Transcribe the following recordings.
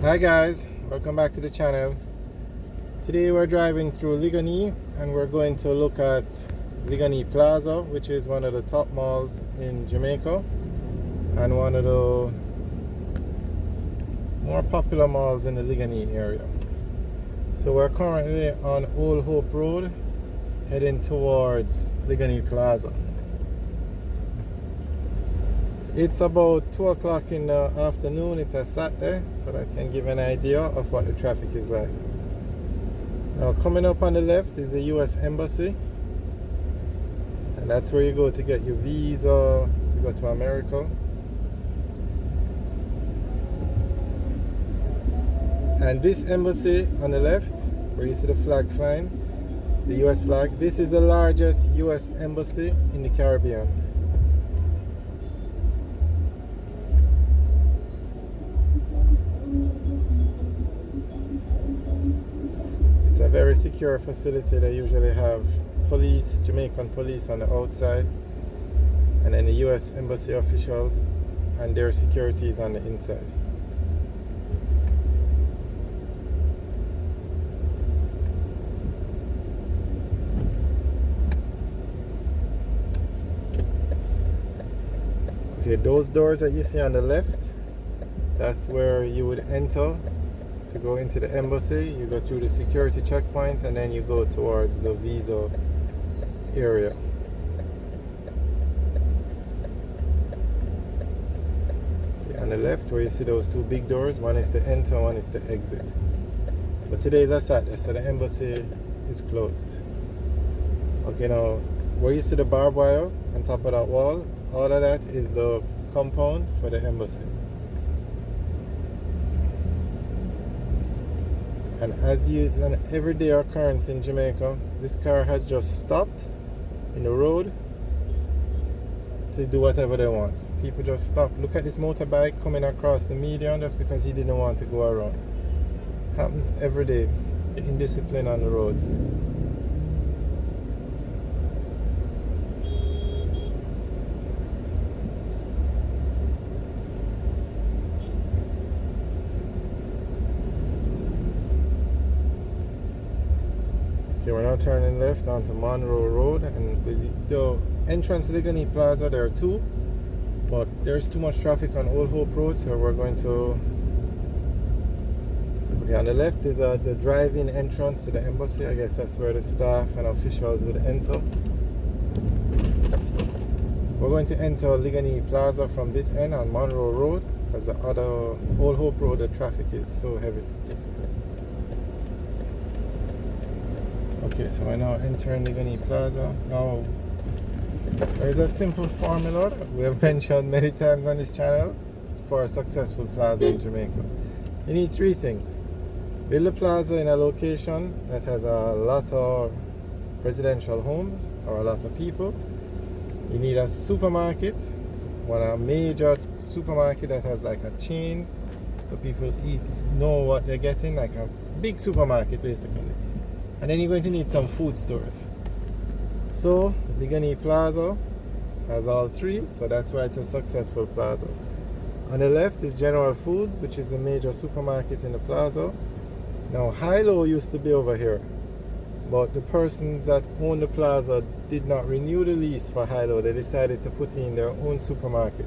Hi guys, welcome back to the channel. Today we're driving through Liquanea and we're going to look at Liquanea Plaza, which is one of the top malls in Jamaica and one of the more popular malls in the Liquanea area. So we're currently on Old Hope Road heading towards Liquanea Plaza. It's about 2 o'clock in the afternoon. It's a Saturday, so that can give an idea of what the traffic is like. Now, coming up on the left is the US Embassy, and that's where you go to get your visa to go to America. And this embassy on the left, where you see the flag flying, the US flag, this is the largest US embassy in the Caribbean. It's a very secure facility. They usually have police, Jamaican police on the outside, and then the US Embassy officials and their security is on the inside. Okay, those doors that you see on the left, that's where you would enter to go into the embassy. You go through the security checkpoint and then you go towards the visa area. Okay, on the left where you see those two big doors, one is to enter, one is to exit. But today is a Saturday, so the embassy is closed. Okay, now where you see the barbed wire on top of that wall, all of that is the compound for the embassy. And as is an everyday occurrence in Jamaica, this car has just stopped in the road to do whatever they want. People just stop. Look at this motorbike coming across the median just because he didn't want to go around. Happens every day. The indiscipline on the roads. Okay, we're now turning left onto Monroe Road, and with the entrance to Liquanea Plaza, there are two, but there's too much traffic on Old Hope Road, so we're going to... Okay, on the left is the drive-in entrance to the embassy. I guess that's where the staff and officials would enter. We're going to enter Liquanea Plaza from this end on Monroe Road, because the other Old Hope Road, the traffic is so heavy. Okay, so we're now entering Liquanea Plaza. Now, there's a simple formula that we have mentioned many times on this channel for a successful plaza in Jamaica. You need three things. Build a plaza in a location that has a lot of residential homes or a lot of people. You need a supermarket, a major supermarket that has like a chain, so people know what they're getting, like a big supermarket basically. And then you're going to need some food stores. So Liquanea Plaza has all three, so that's why it's a successful plaza. On the left is General Foods, which is a major supermarket in the plaza. Now Hilo used to be over here, but the persons that own the plaza did not renew the lease for Hilo. They decided to put in their own supermarket.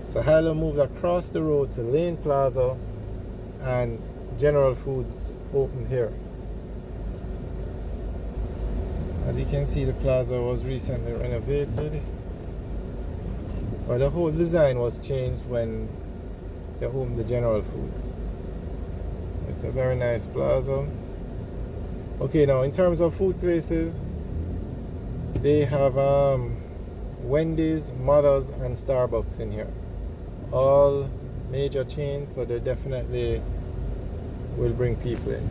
So Hilo moved across the road to Lane Plaza, and General Foods opened here. As you can see, the plaza was recently renovated, but the whole design was changed when they opened the General Foods. It's a very nice plaza. Okay, now in terms of food places, they have Wendy's, Mother's and Starbucks in here. All major chains, so they definitely will bring people in,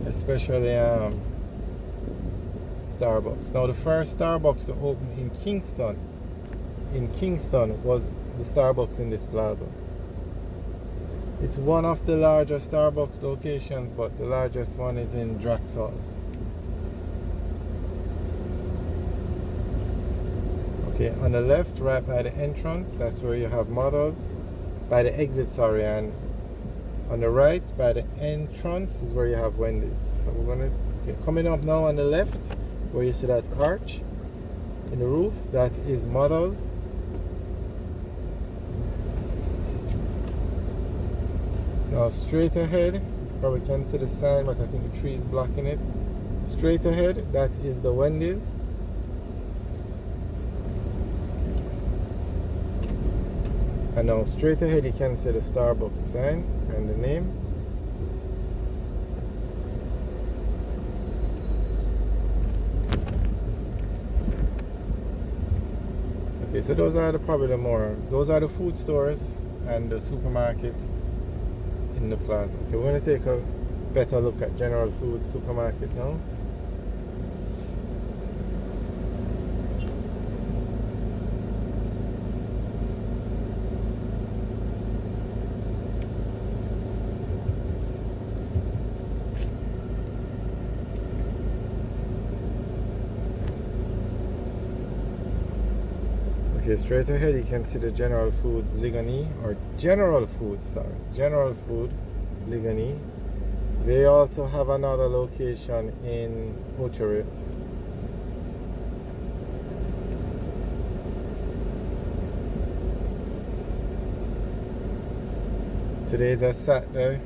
especially Starbucks. Now the first Starbucks to open in Kingston was the Starbucks in this plaza. It's one of the larger Starbucks locations, but the largest one is in Draxall. Okay, on the left, right by the entrance, that's where you have Mother's. By the exit, sorry, and On the right, by the entrance, is where you have Wendy's. So we're gonna coming up now on the left, where you see that arch in the roof. That is Mother's. Now straight ahead, probably can see the sign, but I think the tree is blocking it. Straight ahead, that is the Wendy's. And now straight ahead, you can see the Starbucks sign and the name. Okay, so those are those are the food stores and the supermarket in the plaza. Okay, we're going to take a better look at General Food supermarket now. Okay, straight ahead you can see the General Foods Liquanea, or General Food Liquanea. They also have another location in Ucharis. Today is a Saturday,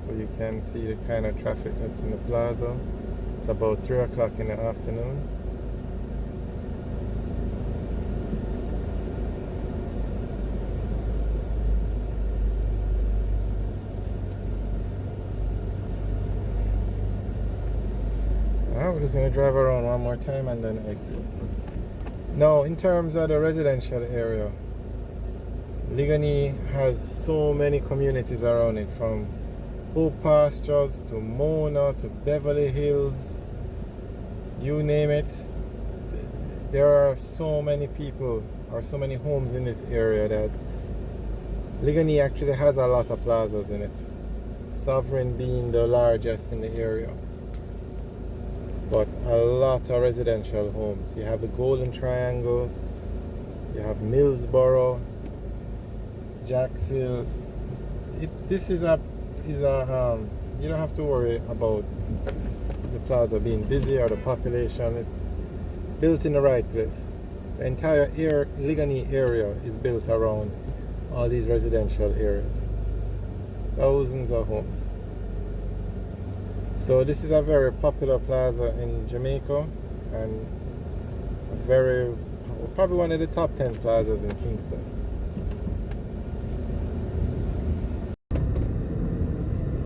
so you can see the kind of traffic that's in the plaza. It's about 3 o'clock in the afternoon. We're just going to drive around one more time and then exit. Now, in terms of the residential area, Liquanea has so many communities around it, from Hope Pastures to Mona to Beverly Hills, you name it. There are so many people or so many homes in this area that Liquanea actually has a lot of plazas in it, Sovereign being the largest in the area. But a lot of residential homes. You have the Golden Triangle, you have Millsboro, Jackshill. This is a you don't have to worry about the plaza being busy or the population. It's built in the right place. The entire Liquanea area is built around all these residential areas. Thousands of homes. So this is a very popular plaza in Jamaica, and probably one of the top 10 plazas in Kingston.